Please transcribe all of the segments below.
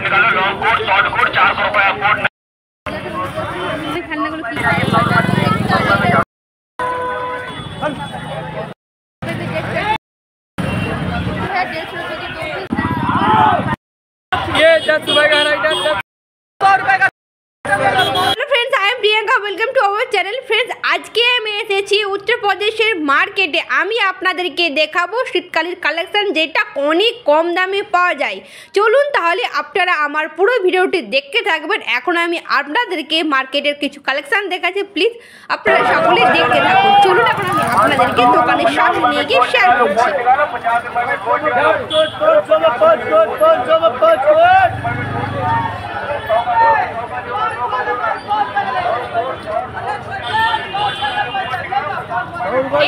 Long coat short coat 400 रुपया coat. ये 10 रुपए का है, 100 रुपए का। Friends I am Priyanka, welcome to our channel. Friends আজকে আমি এসেছি উত্তরপ্রদেশের মার্কেটে। আমি আপনাদেরকে দেখাবো শীতকালীন কালেকশন যেটা অনেক কম দামে পাওয়া যায়। চলুন তাহলে আপনারা আমার পুরো ভিডিওটি দেখতে থাকবেন। এখন আমি আপনাদেরকে মার্কেটের কিছু কালেকশন দেখাচ্ছি, প্লিজ আপনারা সকলে দেখতে থাকুন। চলুন এখন আমি আপনাদেরকে দোকানের সামনে নিয়ে গিয়ে শেয়ার করছি।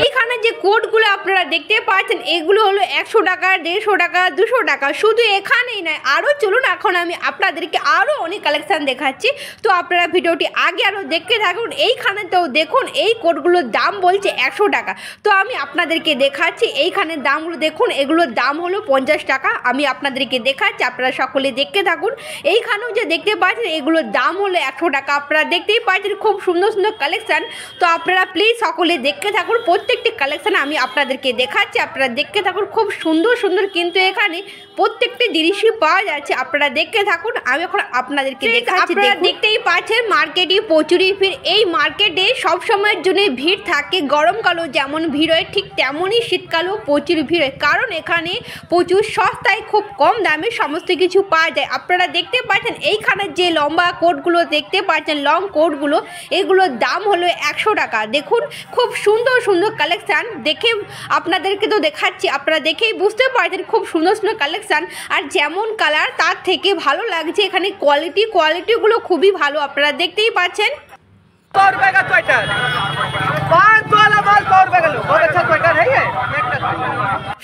এইখানে যে কোডগুলো আপনারা দেখতে পাচ্ছেন এগুলো হলো 100 টাকা, 150 টাকা, 200 টাকা। শুধু এখানেই নয়, আরও চলুন এখন আমি আপনাদেরকে আরও অনেক কালেকশান দেখাচ্ছি। তো আপনারা ভিডিওটি আগে আরও দেখতে থাকুন। এইখানে তো দেখুন এই কোডগুলোর দাম বলছে 100 টাকা। তো আমি আপনাদেরকে দেখাচ্ছি এইখানে দামগুলো দেখুন, এগুলোর দাম হলো 50 টাকা। আমি আপনাদেরকে দেখাচ্ছি, আপনারা সকলে দেখতে থাকুন। এইখানেও যে দেখতে পাচ্ছেন এগুলোর দাম হলো 100 টাকা। আপনারা দেখতেই পাচ্ছেন খুব সুন্দর সুন্দর কালেকশান। তো আপনারা প্লিজ সকলে দেখতে থাকুন, প্রত্যেকটি কালেকশন আমি আপনাদেরকে দেখাচ্ছি, আপনারা দেখতে থাকুন। খুব সুন্দর সুন্দর কিন্তু এখানে প্রত্যেকটি জিনিসই পাওয়া যাচ্ছে, আপনারা দেখতে থাকুন। আমি এখন আপনাদেরকে দেখাচ্ছি। আপনারা দেখতেই পাচ্ছেন মার্কেটে প্রচুরই ভিড়। এই মার্কেটে সব সময়ের জন্য ভিড় থাকে। গরমকালেও যেমন ভিড় হয় ঠিক তেমনই শীতকালেও প্রচুর ভিড় হয়, কারণ এখানে প্রচুর সস্তায় খুব কম দামে সমস্ত কিছু পাওয়া যায়। আপনারা দেখতে পাচ্ছেন এইখানে যে লম্বা কোটগুলো দেখতে পাচ্ছেন, লং কোটগুলো, এগুলোর দাম হলো 100 টাকা। দেখুন খুব সুন্দর সুন্দর কালেকশান। দেখে আপনাদেরকে তো দেখাচ্ছি, আপনারা দেখেই বুঝতে পারছেন খুব সুন্দর সুন্দর কালেকশান। আর যেমন কালার তার থেকে ভালো লাগছে এখানে কোয়ালিটিগুলো খুবই ভালো, আপনারা দেখতেই পাচ্ছেন। 100 रुपए का स्वेटर, 500 वाला माल 100 रुपए का लो। बहुत अच्छा स्वेटर है ये।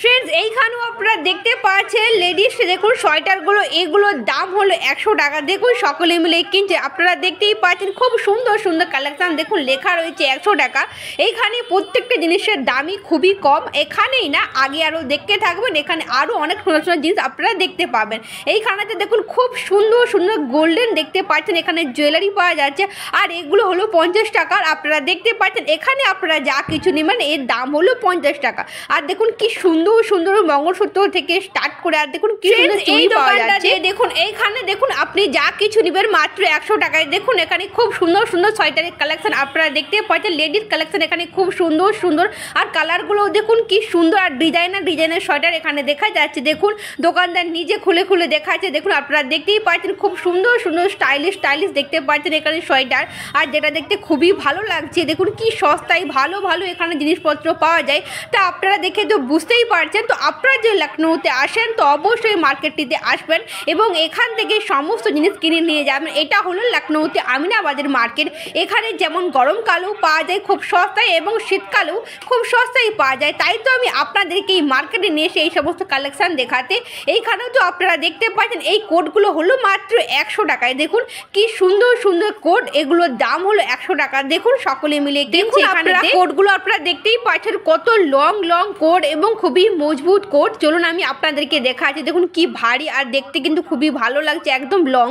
ফ্রেন্ডস এইখানেও আপনারা দেখতে পাচ্ছেন লেডিস দেখুন সোয়েটারগুলো, এগুলোর দাম হলো 100 টাকা। দেখুন সকলে মিলে কিনছে, আপনারা দেখতেই পাচ্ছেন খুব সুন্দর সুন্দর কালেকশান। দেখুন লেখা রয়েছে 100 টাকা। এইখানে প্রত্যেকটা জিনিসের দামই খুবই কম। এখানেই না, আগে আরও দেখতে থাকবেন, এখানে আরও অনেক সুন্দর সুন্দর জিনিস আপনারা দেখতে পাবেন। এইখানেতে দেখুন খুব সুন্দর সুন্দর গোল্ডেন দেখতে পাচ্ছেন, এখানে জুয়েলারি পাওয়া যাচ্ছে। আর এগুলো হলো 50 টাকার। আপনারা দেখতে পাচ্ছেন এখানে আপনারা যা কিছু নেবেন এর দাম হলো 50 টাকা। আর দেখুন কি সুন্দর সুন্দর মঙ্গলসূত্র থেকে স্টার্ট করে, আর দেখুন কি সুন্দর চুড়ি পাওয়া যাচ্ছে। দেখুন এইখানে দেখুন আপনি যা কিছু নেবেন মাত্র 100 টাকায়। দেখুন এখানে খুব সুন্দর সুন্দর সোয়েটারের কালেকশন আপনারা দেখতে পাচ্ছেন, লেডিস কালেকশন এখানে খুব সুন্দর সুন্দর। আর কালারগুলো দেখুন কি সুন্দর, আর ডিজাইনের সোয়েটার এখানে দেখা যাচ্ছে। দেখুন দোকানদার নিজে খুলে খুলে দেখাচ্ছে। দেখুন আপনারা দেখতেই পাচ্ছেন খুব সুন্দর সুন্দর স্টাইলিশ দেখতে পাচ্ছেন এখানে সোয়েটার, আর যেটা দেখতে খুবই ভালো লাগছে। দেখুন কি সস্তায় ভালো ভালো এখানে জিনিসপত্র পাওয়া যায়। তা আপনারা দেখে তো বুঝতেই পারছেন। তো আপনারা যে লখনৌতে আসেন তো অবশ্যই মার্কেটটিতে আসবেন এবং এখান থেকে সমস্ত জিনিস কিনে নিয়ে যাবেন। এটা হলো লখনৌতে আমিনাবাদের মার্কেট। এখানে যেমন গরমকালেও পাওয়া যায় খুব সস্তায় এবং শীতকালেও খুব সস্তায় পাওয়া যায়। তাই তো আমি আপনাদেরকে এই মার্কেটে নিয়ে এসে এই সমস্ত কালেকশান দেখাতে। এইখানেও তো আপনারা দেখতে পাচ্ছেন এই কোটগুলো হলো মাত্র 100 টাকায়। দেখুন কি সুন্দর সুন্দর কোট, এগুলোর দাম হলো 100 টাকা। দেখুন সকলে মিলে দেখুন আপনারা কোটগুলো আপনারা দেখতেই পাচ্ছেন কত লং কোট এবং খুবই মজবুত কোট। চলুন আমি আপনাদেরকে দেখাচ্ছি। দেখুন কি ভারী, আর দেখতে কিন্তু খুবই ভালো লাগছে, একদম লং।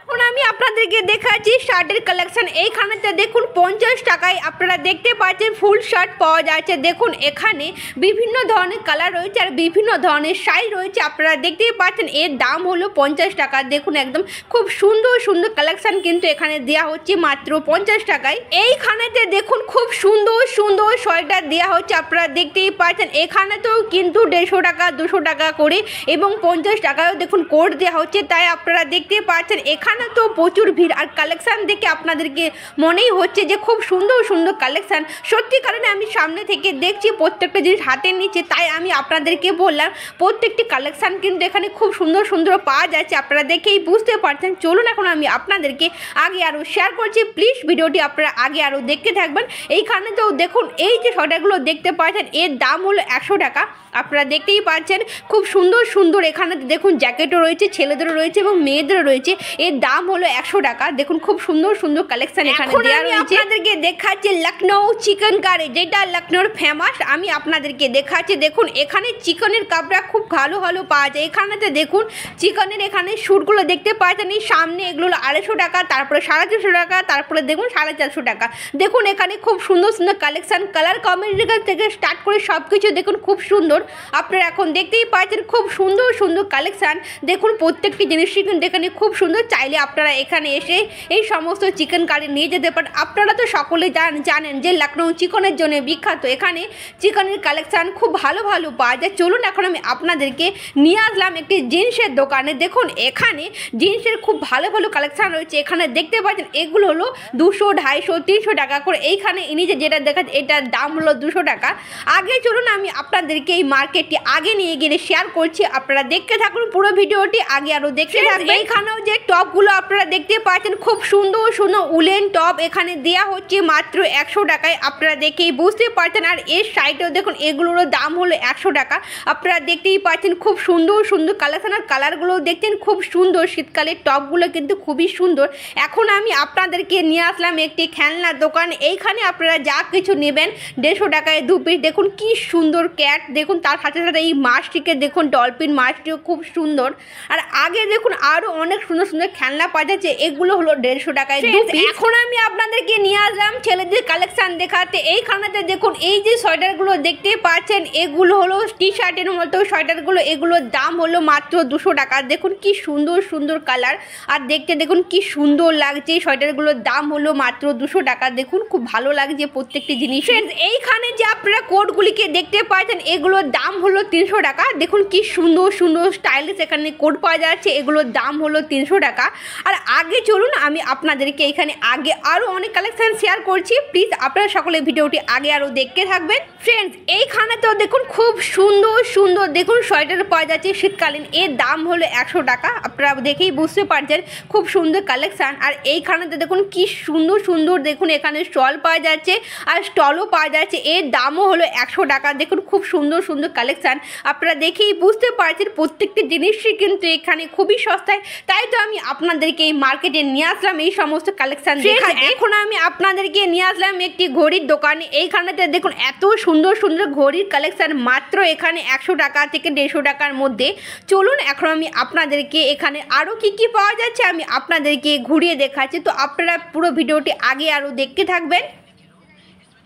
এখন আমি আপনাদেরকে দেখাচ্ছি শার্টের কালেকশন। এইখানেতে দেখুন 50 টাকায় আপনারা দেখতে পাচ্ছেন ফুল শার্ট পাওয়া যাচ্ছে। দেখুন এখানে বিভিন্ন ধরনের কালার রয়েছে আর বিভিন্ন ধরনের সাইজ রয়েছে, আপনারা দেখতেই পাচ্ছেন। এর দাম হলো 50 টাকা। দেখুন একদম খুব সুন্দর সুন্দর কালেকশন কিন্তু এখানে দেওয়া হচ্ছে মাত্র 50 টাকায়। এইখানেতে দেখুন খুব সুন্দর সুন্দর সোয়েটার দেওয়া হচ্ছে, আপনারা দেখতেই পাচ্ছেন। এখানেতেও কিন্তু 150 টাকা, 200 টাকা করে এবং 50 টাকায়ও দেখুন কোট দেওয়া হচ্ছে। তাই আপনারা দেখতে পাচ্ছেন এখানে তো প্রচুর ভিড়। আর কালেকশান দেখে আপনাদেরকে মনেই হচ্ছে যে খুব সুন্দর সুন্দর কালেকশান। সত্যি কারণে আমি সামনে থেকে দেখছি, প্রত্যেকটা জিনিস হাতে নিচ্ছে, তাই আমি আপনাদেরকে বললাম প্রত্যেকটি কালেকশান কিন্তু এখানে খুব সুন্দর সুন্দর পাওয়া যাচ্ছে, আপনারা দেখেই বুঝতে পারছেন। চলুন এখন আমি আপনাদেরকে আগে আরও শেয়ার করছি, প্লিজ ভিডিওটি আপনারা আগে আরও দেখতে থাকবেন। এইখানে তো দেখুন এই যে সোয়েটারগুলো দেখতে পাচ্ছেন এর দাম হলো 100 টাকা। আপনারা দেখতেই পাচ্ছেন খুব সুন্দর সুন্দর। এখানে দেখুন জ্যাকেটও রয়েছে, ছেলেদেরও রয়েছে এবং মেয়েদেরও রয়েছে। এর দাম হলো 100 টাকা। দেখুন খুব সুন্দর সুন্দর কালেকশন এখানে দেওয়া রয়েছে। আপনাদেরকে দেখাচ্ছি লখনৌ চিকেন কারি, যেটা লখনৌর ফেমাস। আমি আপনাদেরকে দেখাচ্ছি, দেখুন এখানে চিকেনের কাপড়া খুব ভালো ভালো পাওয়া যায়। এখানেতে দেখুন চিকেনের এখানে স্যুটগুলো দেখতে পাচ্ছেন, এই সামনে এগুলো 250 টাকা, তারপরে 350 টাকা, তারপরে দেখুন 450 টাকা। দেখুন এখানে খুব সুন্দর সুন্দর কালেকশন, কালার কম্বিনেশন থেকে স্টার্ট করে সব কিছু দেখুন খুব সুন্দর। আপনারা এখন দেখতেই পাচ্ছেন খুব সুন্দর সুন্দর কালেকশন। দেখুন প্রত্যেকটি জিনিসই কিন্তু এখানে খুব সুন্দর। চাইলে আপনারা এখানে এসে এই সমস্ত চিকেন কারি নিয়ে যেতে পারেন। আপনারা তো সকলেই জানেন যে লখনৌ চিকেনের জন্য বিখ্যাত। এখানে চিকেনের কালেকশন খুব ভালো ভালো পাওয়া যায়। চলুন এখন আমি আপনাদেরকে নিয়ে আসলাম একটি জিন্সের দোকানে। দেখুন এখানে জিন্সের খুব ভালো ভালো কালেকশন রয়েছে। এখানে দেখতে পাচ্ছেন এগুলো হলো 200, 250, 300 টাকা করে। এইখানে ইনি যেটা দেখাচ্ছে এটার দাম হলো 200 টাকা। আগে চলুন আমি আপনাদেরকে এই মার্কেটটি আগে নিয়ে গেলে শেয়ার করছি। আপনারা দেখতে থাকুন পুরো ভিডিওটি, আগে আরও দেখতে থাকবেন। এইখানেও যে টপগুলো আপনারা দেখতে পাচ্ছেন খুব সুন্দর সুন্দর উলেন টপ এখানে দেওয়া হচ্ছে মাত্র 100 টাকায়। আপনারা দেখেই বুঝতে পারছেন। আর এর সাইডেও দেখুন এগুলোর দাম হলো 100 টাকা। আপনারা দেখতেই পাচ্ছেন খুব সুন্দর সুন্দর কালেকশন, আর কালারগুলো দেখছেন খুব সুন্দর। শীতকালের টপগুলো কিন্তু খুবই সুন্দর। এখন আমি আপনাদেরকে নিয়ে আসলাম একটি খেলনার দোকান। এইখানে আপনারা যা কিছু নেবেন 150 টাকায় 2 পিস। দেখুন কি সুন্দর ক্যাট, দেখুন তার সাথে সাথে এই মাছটিকে দেখুন, ডলফিন মাছটিও খুব সুন্দর। আর আগে দেখুন আরও অনেক সুন্দর সুন্দর খেলনা পাওয়া যাচ্ছে, এগুলো হলো 150 টাকায় 2 পিস। এখন আমি আপনাদেরকে নিয়ে আসলাম ছেলেদের কালেকশন দেখাতে। এইখানেতে দেখুন এই যে সোয়েটারগুলো দেখতে পাচ্ছেন এগুলো হলো টি শার্টের মতো সোয়েটারগুলো। এগুলোর দাম হলো মাত্র 200 টাকা। দেখুন কি সুন্দর সুন্দর কালার, আর দেখতে দেখুন কি সুন্দর লাগছে। এই সোয়েটারগুলোর দাম হলো মাত্র 200 টাকা। দেখুন খুব ভালো লাগছে প্রত্যেকটি জিনিস। এইখানে যে আপনারা কোটগুলিকে দেখতে পাচ্ছেন এগুলোর দাম হলো 300 টাকা। দেখুন কি সুন্দর সুন্দর স্টাইলিশ এখানে কোট পাওয়া যাচ্ছে, এগুলোর দাম হলো 300 টাকা। আর আগে চলুন আমি আপনাদেরকে এখানে আগে আরও অনেক কালেকশন শেয়ার করছি। প্লিজ আপনারা সকলে ভিডিওটি আগে আরও দেখতে থাকবেন। ফ্রেন্ডস এইখানে তো দেখুন খুব সুন্দর সুন্দর দেখুন সোয়েটার পাওয়া যাচ্ছে শীতকালীন, এর দাম হলো 100 টাকা। আপনারা দেখেই বুঝতে পারছেন খুব সুন্দর কালেকশন। আর এইখানেতে দেখুন কি সুন্দর সুন্দর দেখুন এখানে স্টল পাওয়া যাচ্ছে, আর স্টলও পাওয়া যাচ্ছে, এর দামও হলো 100 টাকা। দেখুন খুব সুন্দর সুন্দর কালেকশন। আপনারা দেখেই বুঝতে পারছেন প্রত্যেকটি জিনিসই কিন্তু এখানে খুবই সস্তায়। তাই তো আমি আপনাদেরকে এই মার্কেটে নিয়ে আসলাম এই সমস্ত কালেকশন দেখাতে। এখন আমি আপনাদেরকে নিয়ে আসলাম একটি ঘড়ির দোকানে। এইখানেতে দেখুন এত সুন্দর সুন্দর ঘড়ির কালেকশন মাত্র এখানে 100 টাকা থেকে 150 টাকার মধ্যে। চলুন এখন আমি আপনাদেরকে এখানে আরও কি কি পাওয়া যাচ্ছে আমি আপনাদেরকে ঘুরিয়ে দেখাচ্ছি। তো আপনারা পুরো ভিডিওটি আগে আরও দেখতে থাকবেন।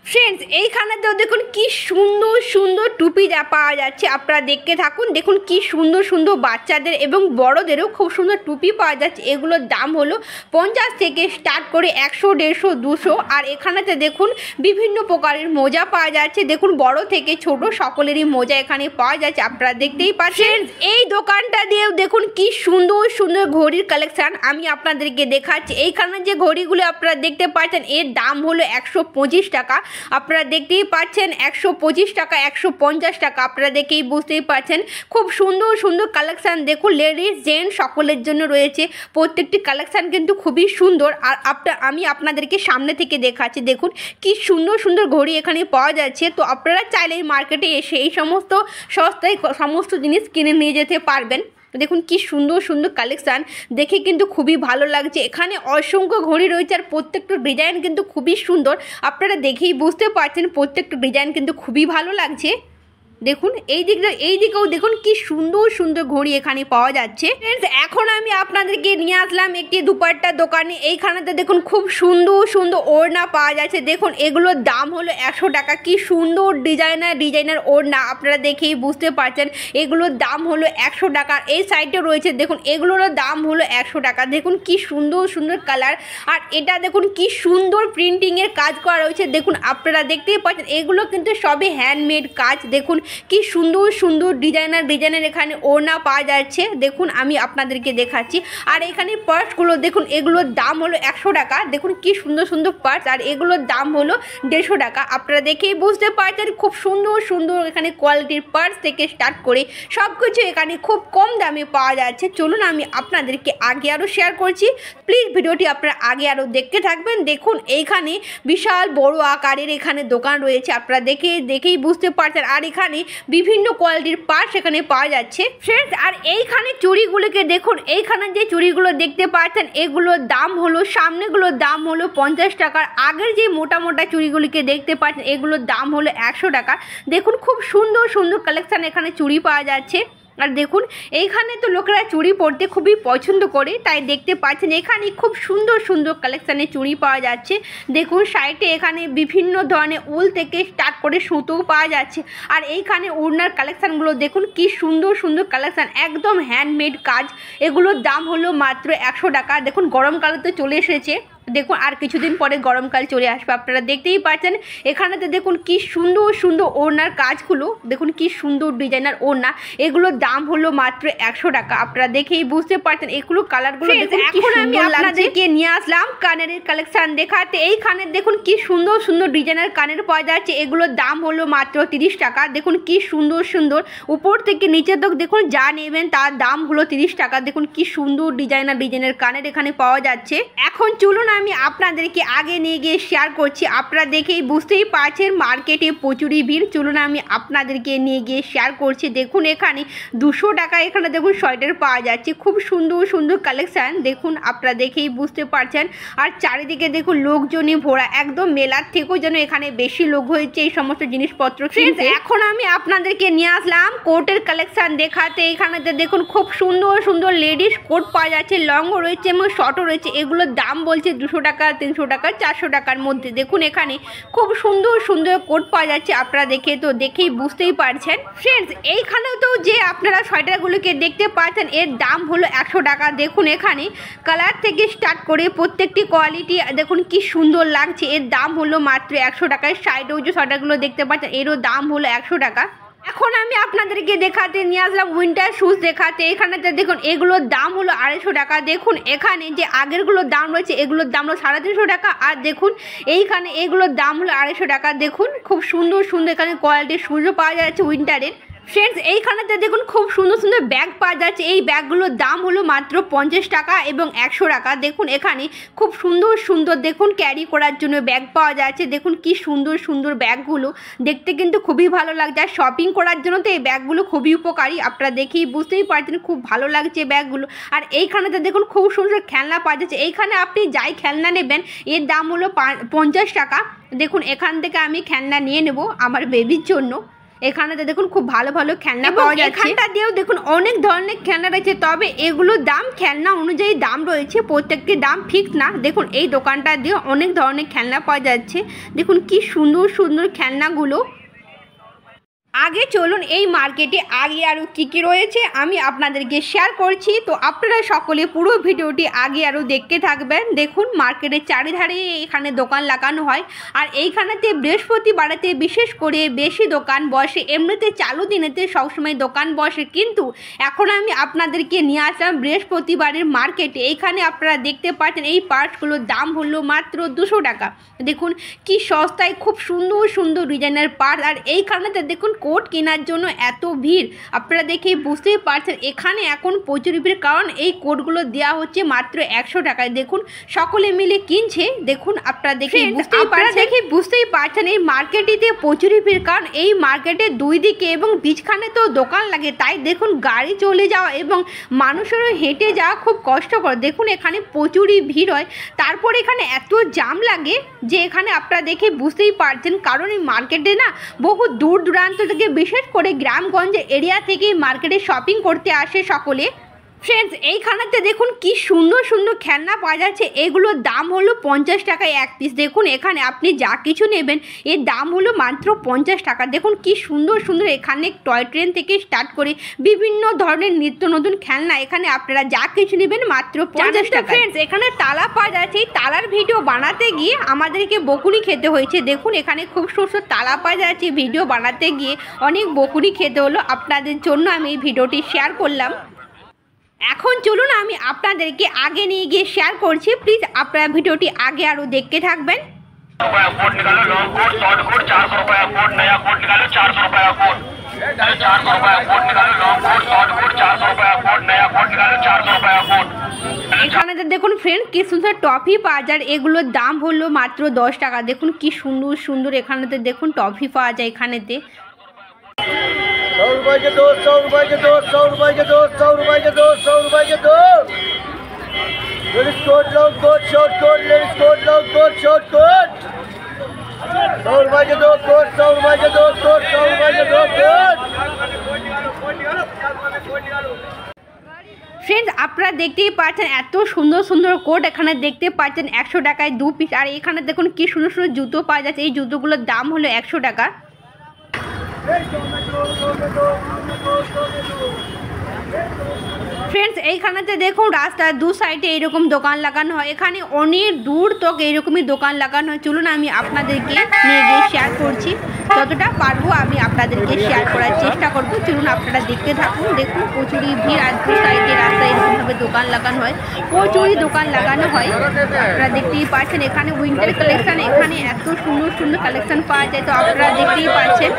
ফ্রেন্ডস এইখানেতেও দেখুন কি সুন্দর সুন্দর টুপি পাওয়া যাচ্ছে। আপনারা দেখতে থাকুন। দেখুন কি সুন্দর সুন্দর বাচ্চাদের এবং বড়দেরও খুব সুন্দর টুপি পাওয়া যাচ্ছে। এগুলোর দাম হলো 50 থেকে স্টার্ট করে 100, 150, 200। আর এখানেতে দেখুন বিভিন্ন প্রকারের মোজা পাওয়া যাচ্ছে। দেখুন বড় থেকে ছোট সকলেরই মোজা এখানে পাওয়া যাচ্ছে। আপনারা দেখতেই পাচ্ছেন। এই দোকানটা দিয়েও দেখুন কি সুন্দর সুন্দর ঘড়ির কালেকশন আমি আপনাদেরকে দেখাচ্ছি। এইখানে যে ঘড়িগুলো আপনারা দেখতে পাচ্ছেন এর দাম হলো 125 টাকা। আপনারা দেখতেই পাচ্ছেন 125 টাকা, 150 টাকা। আপনারা দেখেই বুঝতেই পারছেন খুব সুন্দর সুন্দর কালেকশন। দেখুন লেডিস জেন্টস সকলের জন্য রয়েছে, প্রত্যেকটি কালেকশন কিন্তু খুবই সুন্দর। আর আমি আপনাদেরকে সামনে থেকে দেখাচ্ছি। দেখুন কি সুন্দর সুন্দর ঘড়ি এখানে পাওয়া যাচ্ছে। তো আপনারা চাইলে এই মার্কেটে এসে এই সমস্ত সস্তায় সমস্ত জিনিস কিনে নিয়ে যেতে পারবেন। দেখুন কি সুন্দর সুন্দর কালেকশান, দেখে কিন্তু খুবই ভালো লাগছে। এখানে অসংখ্য ঘড়ি রয়েছে, আর প্রত্যেকটা ডিজাইন কিন্তু খুবই সুন্দর। আপনারা দেখেই বুঝতে পারছেন প্রত্যেকটা ডিজাইন কিন্তু খুবই ভালো লাগছে। দেখুন এই দিকেও দেখুন কি সুন্দর সুন্দর ঘড়ি এখানে পাওয়া যাচ্ছে। ফ্রেন্ডস এখন আমি আপনাদেরকে নিয়ে আসলাম একটি দুপাট্টার দোকানে। এইখানেতে দেখুন খুব সুন্দর সুন্দর ওড়না পাওয়া যাচ্ছে। দেখুন এগুলোর দাম হলো 100 টাকা। কি সুন্দর ডিজাইনার ওড়না, আপনারা দেখেই বুঝতে পারছেন এগুলোর দাম হলো 100 টাকা। এই সাইডে রয়েছে দেখুন এগুলোর দাম হলো 100 টাকা। দেখুন কি সুন্দর সুন্দর কালার, আর এটা দেখুন কি সুন্দর প্রিন্টিংয়ের কাজ করা রয়েছে। দেখুন আপনারা দেখতেই পাচ্ছেন এগুলো কিন্তু সবই হ্যান্ডমেড কাজ। দেখুন কি সুন্দর সুন্দর ডিজাইনার এখানে ওড়না পাওয়া যাচ্ছে। দেখুন আমি আপনাদেরকে দেখাচ্ছি। আর এখানে পার্সগুলো দেখুন এগুলোর দাম হলো 100 টাকা। দেখুন কি সুন্দর সুন্দর পার্স, আর এগুলোর দাম হলো 150 টাকা। আপনারা দেখেই বুঝতে পারছেন খুব সুন্দর সুন্দর এখানে কোয়ালিটির পার্স থেকে স্টার্ট করে সব কিছু এখানে খুব কম দামে পাওয়া যাচ্ছে। চলুন আমি আপনাদেরকে আগে আরও শেয়ার করছি। প্লিজ ভিডিওটি আপনারা আগে আরও দেখতে থাকবেন। দেখুন এইখানে বিশাল বড় আকারের এখানে দোকান রয়েছে। আপনারা দেখেই বুঝতে পারছেন। আর এখানে এখানে বিভিন্ন কোয়ালিটির পার্টস এখানে পাওয়া যাচ্ছে ফ্রেন্ডস। আর এইখানে চুড়িগুলোকে দেখুন, এইখানে যে চুড়িগুলো দেখতে পাচ্ছেন এগুলোর দাম হলো, সামনেগুলোর দাম হলো 50 টাকার। আগের যে মোটা মোটা চুড়িগুলিকে দেখতে পাচ্ছেন এগুলোর দাম হলো 100 টাকা। দেখুন খুব সুন্দর সুন্দর কালেকশান এখানে চুড়ি পাওয়া যাচ্ছে। আর দেখুন এইখানে তো লোকেরা চুড়ি পরতে খুবই পছন্দ করে, তাই দেখতে পাচ্ছেন এখানে খুব সুন্দর সুন্দর কালেকশানের চুড়ি পাওয়া যাচ্ছে। দেখুন সাইডে এখানে বিভিন্ন ধরনের উল থেকে স্টার্ট করে সুতোও পাওয়া যাচ্ছে। আর এইখানে ওড়নার কালেকশানগুলো দেখুন কি সুন্দর সুন্দর কালেকশান, একদম হ্যান্ডমেড কাজ। এগুলোর দাম হলো মাত্র 100 টাকা। দেখুন গরমকালে তো চলে এসেছে, দেখুন আর কিছুদিন পরে গরমকাল চলে আসবে, আপনারা দেখতেই পাচ্ছেন। এখানেতে দেখুন কি সুন্দর সুন্দর ওড়নার কাজগুলো, দেখুন কি সুন্দর ডিজাইনার ওড়না, এগুলোর দাম হলো মাত্র 100 টাকা। আপনারা দেখেই বুঝতে পারছেন এগুলো কালারগুলো দেখুন কি সুন্দর লাগছে। আপনাদেরকে নিয়ে আসলাম কানের কালেকশন দেখাতে। এই কানের দেখুন কি সুন্দর সুন্দর ডিজাইনার কানের পাওয়া যাচ্ছে, এগুলোর দাম হলো মাত্র 30 টাকা। দেখুন কি সুন্দর সুন্দর উপর থেকে নিচে তক দেখুন যা নেবেন তার দাম হলো 30 টাকা। দেখুন কি সুন্দর ডিজাইনার কানের এখানে পাওয়া যাচ্ছে। এখন চলুন আমি আপনাদেরকে আগে নিয়ে গিয়ে শেয়ার করছি, আপনারা দেখেই বুঝতেই পারছেন মার্কেটে প্রচুরই ভিড়। চলুন আমি আপনাদেরকে নিয়ে গিয়ে শেয়ার করছি। দেখুন এখানে 200 টাকা এখানে দেখুন সোয়েটার পাওয়া যাচ্ছে, খুব সুন্দর সুন্দর কালেকশান। দেখুন আপনারা দেখেই বুঝতে পারছেন। আর চারিদিকে দেখুন লোকজনে ভরা, একদম মেলার থেকেও যেন এখানে বেশি লোক হয়েছে এই সমস্ত জিনিসপত্র কিনতে। এখন আমি আপনাদেরকে নিয়ে আসলাম কোটের কালেকশান দেখাতে। এখানেতে দেখুন খুব সুন্দর সুন্দর লেডিস কোট পাওয়া যাচ্ছে, লংও রয়েছে এবং শর্টও রয়েছে। এগুলোর দাম বলছে 200 টাকা, 300 টাকা, 400 টাকার মধ্যে। দেখুন এখানে খুব সুন্দর সুন্দর কোট পাওয়া যাচ্ছে, আপনারা দেখেই বুঝতেই পারছেন ফ্রেন্ডস। এইখানেও তো যে আপনারা সোয়েটারগুলোকে দেখতে পাচ্ছেন এর দাম হলো 100 টাকা। দেখুন এখানে কালার থেকে স্টার্ট করে প্রত্যেকটি কোয়ালিটি দেখুন কি সুন্দর লাগছে, এর দাম হলো মাত্র 100 টাকায়। সাইডেও যে সোয়েটারগুলো দেখতে পাচ্ছেন এরও দাম হলো 100 টাকা। এখন আমি আপনাদেরকে দেখাতে নিয়ে আসলাম উইন্টার শুজ দেখাতে। এখানেতে দেখুন এগুলোর দাম হলো 250 টাকা। দেখুন এখানে যে আগেরগুলোর দাম রয়েছে এগুলোর দাম হলো 350 টাকা। আর দেখুন এইখানে এগুলোর দাম হলো 250 টাকা। দেখুন খুব সুন্দর সুন্দর এখানে কোয়ালিটির শুজও পাওয়া যাচ্ছে উইন্টারের ফ্রেন্ডস। এইখানেতে দেখুন খুব সুন্দর সুন্দর ব্যাগ পাওয়া যাচ্ছে, এই ব্যাগগুলোর দাম হলো মাত্র 50 টাকা এবং 100 টাকা। দেখুন এখানে খুব সুন্দর সুন্দর দেখুন ক্যারি করার জন্য ব্যাগ পাওয়া যাচ্ছে। দেখুন কি সুন্দর সুন্দর ব্যাগগুলো দেখতে কিন্তু খুবই ভালো লাগছে। আর শপিং করার জন্য তো এই ব্যাগগুলো খুবই উপকারী, আপনারা দেখেই বুঝতেই পারছেন খুব ভালো লাগছে ব্যাগগুলো। আর এইখানেতে দেখুন খুব সুন্দর খেলনা পাওয়া যাচ্ছে, এইখানে আপনি যাই খেলনা নেবেন এর দাম হলো 50 টাকা। দেখুন এখান থেকে আমি খেলনা নিয়ে নেব আমার বেবির জন্য। এখানেতে দেখুন খুব ভালো ভালো খেলনা পাওয়া যাচ্ছে। এখানটা দিয়েও দেখুন অনেক ধরনের খেলনা রয়েছে, তবে এগুলোর দাম খেলনা অনুযায়ী দাম রয়েছে, প্রত্যেকটি দাম ফিক্স না। দেখুন এই দোকানটা দিয়ে অনেক ধরনের খেলনা পাওয়া যাচ্ছে, দেখুন কি সুন্দর সুন্দর খেলনাগুলো। আগে চলুন এই মার্কেটে আগে আরও কী কী রয়েছে আমি আপনাদেরকে শেয়ার করছি, তো আপনারা সকলে পুরো ভিডিওটি আগে আরও দেখতে থাকবেন। দেখুন মার্কেটের চারিধারে এখানে দোকান লাগানো হয়, আর এইখানেতে বৃহস্পতিবারেতে বিশেষ করে বেশি দোকান বসে। এমনিতে চালু দিনেতে সবসময় দোকান বসে, কিন্তু এখন আমি আপনাদেরকে নিয়ে আসলাম বৃহস্পতিবারের মার্কেটে। এইখানে আপনারা দেখতে পাচ্ছেন এই পার্টসগুলোর দাম হলো মাত্র 200 টাকা। দেখুন কি সস্তায় খুব সুন্দর সুন্দর ডিজাইনের পার্ট। আর এইখানেতে দেখুন কোট কেনার জন্য এত ভিড়, আপনারা দেখেই বুঝতেই পারছেন এখানে এখন প্রচুর ভিড়, কারণ এই কোটগুলো দেওয়া হচ্ছে মাত্র 100 টাকায়। দেখুন সকলে মিলে কিনছে, দেখুন আপনারা দেখেই বুঝতেই পারছেন এই মার্কেটিতে প্রচুর ভিড়, কারণ এই মার্কেটের দুই দিকে এবং বীজখানে তো দোকান লাগে, তাই দেখুন গাড়ি চলে যাওয়া এবং মানুষেরও হেঁটে যাওয়া খুব কষ্টকর। দেখুন এখানে প্রচুরই ভিড় হয়, তারপর এখানে এত জাম লাগে যে এখানে আপনারা দেখে বুঝতেই পারছেন, কারণ এই মার্কেটে না বহু দূর দূরান্ত থেকে বিশেষ করে গ্রামগঞ্জ এরিয়া থেকে মার্কেটে শপিং করতে আসে সকলে। ফ্রেন্ডস এইখানেতে দেখুন কি সুন্দর সুন্দর খেলনা পাওয়া যাচ্ছে, এগুলোর দাম হলো 50 টাকায় এক পিস। দেখুন এখানে আপনি যা কিছু নেবেন এর দাম হলো মাত্র 50 টাকা। দেখুন কি সুন্দর সুন্দর এখানে টয় ট্রেন থেকে স্টার্ট করে বিভিন্ন ধরনের নিত্য নতুন খেলনা, এখানে আপনারা যা কিছু নেবেন মাত্র 50 টাকা। ফ্রেন্ডস এখানে তালা পাওয়া যাচ্ছে, এই তালার ভিডিও বানাতে গিয়ে আমাদেরকে বকুনি খেতে হয়েছে। দেখুন এখানে খুব সুন্দর তালা পাওয়া যাচ্ছে, ভিডিও বানাতে গিয়ে অনেক বকুনি খেতে হলো, আপনাদের জন্য আমি এই ভিডিওটি শেয়ার করলাম। এখন চলুন আমি আপনাদেরকে আগে নিয়ে গিয়ে শেয়ার করছি, প্লিজ আপনারা ভিডিওটি আগে আরও দেখতে থাকবেন। कोट निकालो, लॉन्ग कोट, शॉर्ट कोट 400 रुपया कोट, नया कोट निकालो 400 रुपया कोट, 400 रुपया कोट निकालो, लॉन्ग कोट, शॉर्ट कोट 400 रुपया कोट, नया कोट निकालो 400 रुपया कोट। এখানে দেখুন ফ্রেন্ড কি সুন্দর টফি পাওয়া যায়, এগুলোর দাম হলো মাত্র 10 টাকা। দেখুন কি সুন্দর সুন্দর এখানেতে দেখুন টফি পাওয়া যায় এখানেতে। रुपए के 2, 100 रुपए के 2, 100 रुपए के 2, 100 रुपए के 2, 100 रुपए के 2। Ladies coat long coat short coat, ladies coat long coat short coat. 100 रुपए के 2 कोट, 100 रुपए के 2 कोट, 100 रुपए के 2 कोट। ফ্রেন্ডস আপনারা দেখতেই পাচ্ছেন এত সুন্দর সুন্দর কোট এখানে দেখতে পাচ্ছেন 100 টাকায় 2 পিস। আর এখানে দেখুন কি সুন্দর সুন্দর জুতো পাওয়া যাচ্ছে। এই জুতোগুলোর দাম হলো 100 টাকা। ফ্রেন্ডস এইখানেতে দেখুন রাস্তার দু সাইডে এইরকম দোকান লাগানো হয়। এখানে অনেক দূর তক এইরকমই দোকান লাগানো হয়। চলুন আমি আপনাদেরকে নিয়ে গিয়ে শেয়ার করছি, যতটা পারবো আমি আপনাদেরকে শেয়ার করার চেষ্টা করব। চলুন আপনারা দেখতে থাকুন। দেখুন প্রচুরই ভিড়, আর দু সাইডে রাস্তায় এরকমভাবে দোকান লাগানো হয়, প্রচুরই দোকান লাগানো হয়। আপনারা দেখতেই পাচ্ছেন এখানে উইন্টার কালেকশন, এখানে এত সুন্দর সুন্দর কালেকশন পাওয়া যায়। তো আপনারা দেখতেই পাচ্ছেন।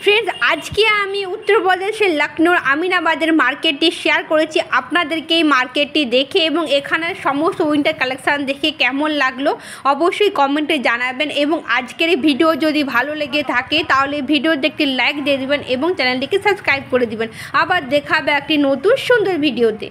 ফ্রেন্ডস আজকে আমি উত্তরপ্রদেশের লখনৌর আমিনাবাদের মার্কেটটি শেয়ার করেছি আপনাদেরকে। এই মার্কেটটি দেখে এবং এখানের সমস্ত উইন্টার কালেকশান দেখে কেমন লাগলো অবশ্যই কমেন্টে জানাবেন। এবং আজকের এই ভিডিও যদি ভালো লেগে থাকে তাহলে ভিডিওতে একটি লাইক দিয়ে দিবেন এবং চ্যানেলটিকে সাবস্ক্রাইব করে দিবেন। আবার দেখা হবে একটি নতুন সুন্দর ভিডিওতে।